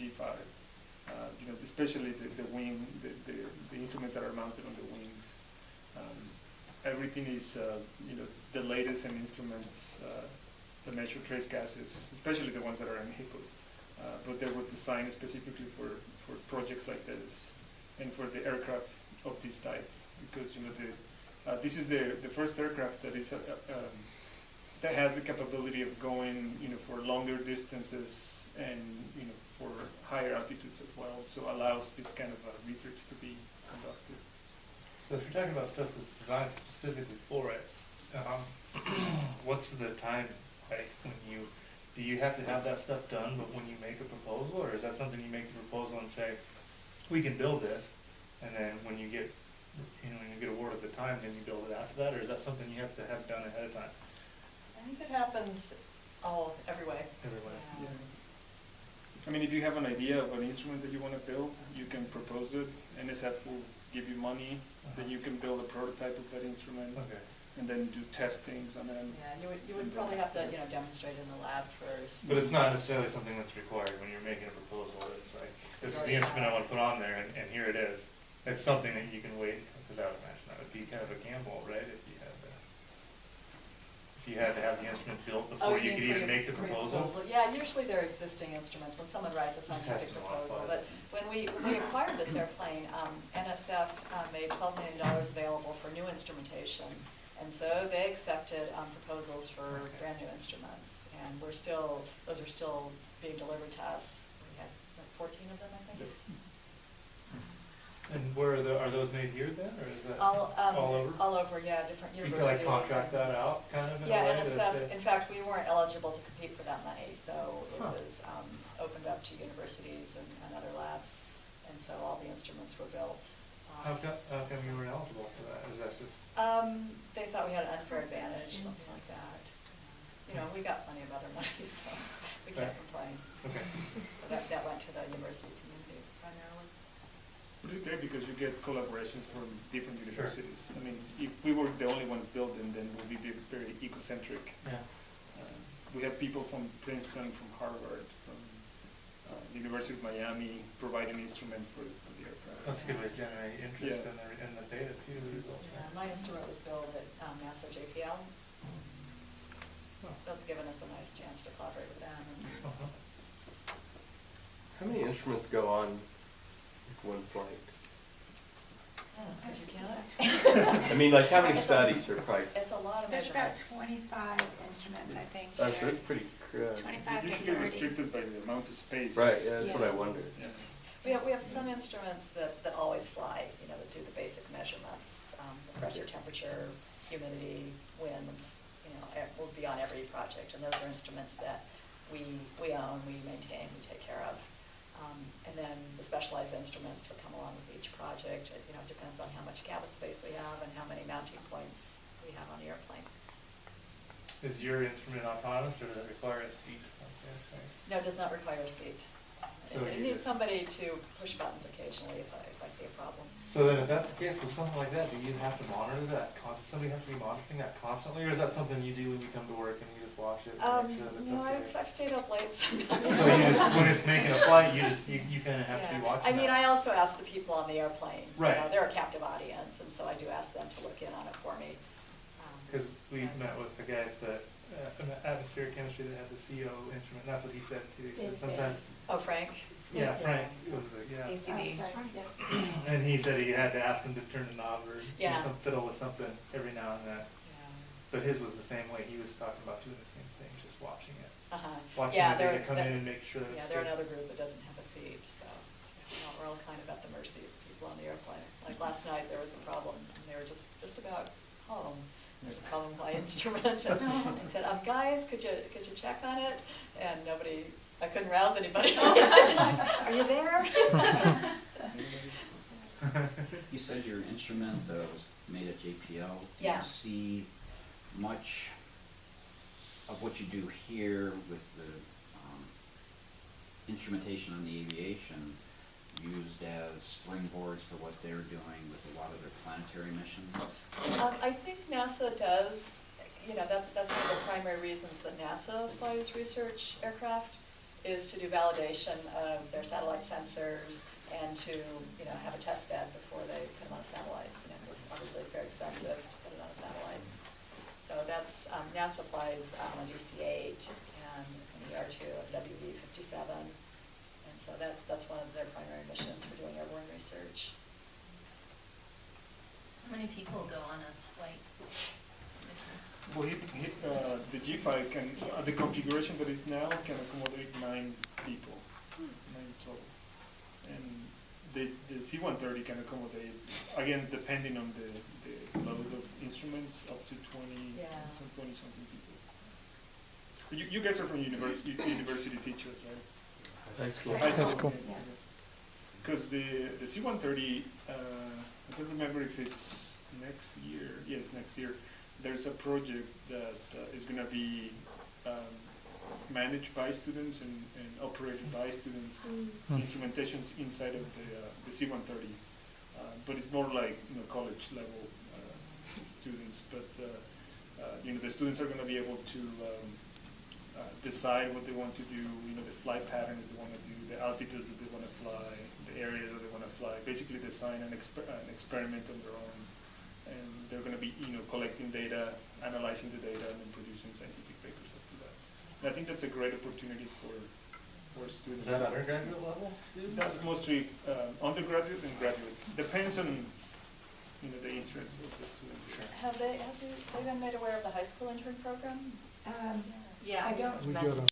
G5. You know, especially the wing, the instruments that are mounted on the wings. Everything is, you know, the latest in instruments that measure trace gases, especially the ones that are in HIPAA. But they were designed specifically for projects like this and for the aircraft of this type, because, you know, this is the first aircraft that is that has the capability of going, you know, for longer distances and, you know, for higher altitudes as well. So allows this kind of research to be conducted. So if you're talking about stuff that's designed specifically for it, what's the time like when do you have to have that stuff done but when you make a proposal, or is that something you make the proposal and say, we can build this, and then when you get, you know, when you get awarded the time, then you build it after that, or is that something you have to have done ahead of time? I think it happens every way. Every way. Yeah. I mean, if you have an idea of an instrument that you want to build, you can propose it. NSF will give you money. Then you can build a prototype of that instrument. Okay. And then do testings on it. Yeah, you would probably have to, you know, demonstrate in the lab first. But it's not necessarily something that's required when you're making a proposal. It's like, this is the instrument I want to put on there, and here it is. It's something that you can wait, because I would imagine that would be kind of a gamble, right? If you had to have the instrument built before you could even make the proposal. Yeah, usually they're existing instruments when someone writes a scientific proposal. But when we acquired this airplane, NSF made $12 million available for new instrumentation. And so they accepted proposals for brand new instruments. And those are still being delivered to us. We had like 14 of them, I think. Yep. And where are those made here then, or is that all over? All over, yeah, different You universities. can like contract that out, kind of. In Yeah, a way NSF. In fact, we weren't eligible to compete for that money, so it Huh. was opened up to universities and other labs, and so all the instruments were built. How come you weren't eligible for that? Is that just? They thought we had an unfair advantage, something like that. You know, we got plenty of other money, so we can't complain. Okay. So that went to the university community primarily. But it's great because you get collaborations from different universities. Sure. I mean, if we were the only ones building, then we'll be very ecocentric. Yeah. We have people from Princeton, from Harvard, from the University of Miami providing instruments for the aircraft. That's a good way to generate interest in the data too. The results. Yeah, my instrument was built at NASA JPL. That's given us a nice chance to collaborate with them. And How many instruments go on one flight? Did you count it? I mean, like how many studies are probably? It's a lot of There's about measurements. 25 instruments, I think. Oh, so it's pretty. 25 to Usually 30. restricted by the amount of space. Right. Yeah, that's Yeah. what I wondered. Yeah. We have some instruments that always fly, you know, that do the basic measurements, the pressure, temperature, humidity, winds, you know, will be on every project. And those are instruments that we own, we maintain, we take care of. And then the specialized instruments that come along with each project, it, you know, depends on how much cabin space we have and how many mounting points we have on the airplane. Is your instrument autonomous, or does it require a seat? Okay, No, it does not require a seat. So It you needs just- somebody to push buttons occasionally if I see a problem. So then if that's the case with something like that, do you have to monitor that? Somebody have to be monitoring that constantly, or is that something you do when you come to work and you just watch it and make sure that it's No, okay? I've stayed up late sometimes. So you just, when it's making a flight, you kind of have to be Yeah. watching I mean, that. I also ask the people on the airplane. Right. You know, they're a captive audience, and so I do ask them to look in on it for me. Because we met with the guy at the atmospheric chemistry that had the CO instrument, and that's what he said too. He said sometimes, Oh, Frank? yeah, Frank was the, yeah. ACB. And he said he had to ask him to turn the knob or do Yeah. some fiddle with something every now and then. Yeah. But his was the same way. He was talking about doing the same thing, just watching it. Watching Yeah, the data they're- come they're- in and make sure that Yeah, it's they're good. another group that doesn't have a seat, so we're all kind of at the mercy of people on the airplane. Like last night, there was a problem, and they were just about home. There's a problem with my instrument, and I said, guys, could you check on it? And nobody, I couldn't rouse anybody. Are you there? You said your instrument was made at JPL. Yeah. Do you see much of what you do here with the instrumentation on the aviation used as springboards for what they're doing with a lot of their planetary missions? I think NASA does, you know, that's one of the primary reasons that NASA flies research aircraft, is to do validation of their satellite sensors and to, you know, have a test bed before they put them on a satellite. You know, because obviously it's very expensive to put it on a satellite. So that's, NASA flies on DC-8 and ER2 at WV-57. And so that's one of their primary missions for doing airborne research. How many people go on a flight? Well, the G5 can, the configuration that is now can accommodate 9 people, 9 total. And the C-130 can accommodate, again, depending on the load of instruments, up to 20, Yeah. some 20-something people. You guys are from university teachers, right? High school. High school. school. Yeah. Because the C-130, I don't remember if it's next year. Yes, next year. There's a project that is going to be managed by students and operated by students, instrumentations inside of the C-130. But it's more like, you know, college level students. But you know, the students are going to be able to decide what they want to do. You know, the flight patterns they want to do, the altitudes that they want to fly, the areas that they want to fly. Basically, design an experiment on their own. And they're going to be, you know, collecting data, analyzing the data, and then producing scientific papers after that. And I think that's a great opportunity for students. Is that undergraduate level students? That's mostly undergraduate and graduate. Depends on, you know, the interests of the student. Have they been made aware of the high school intern program? Yeah. We mentioned got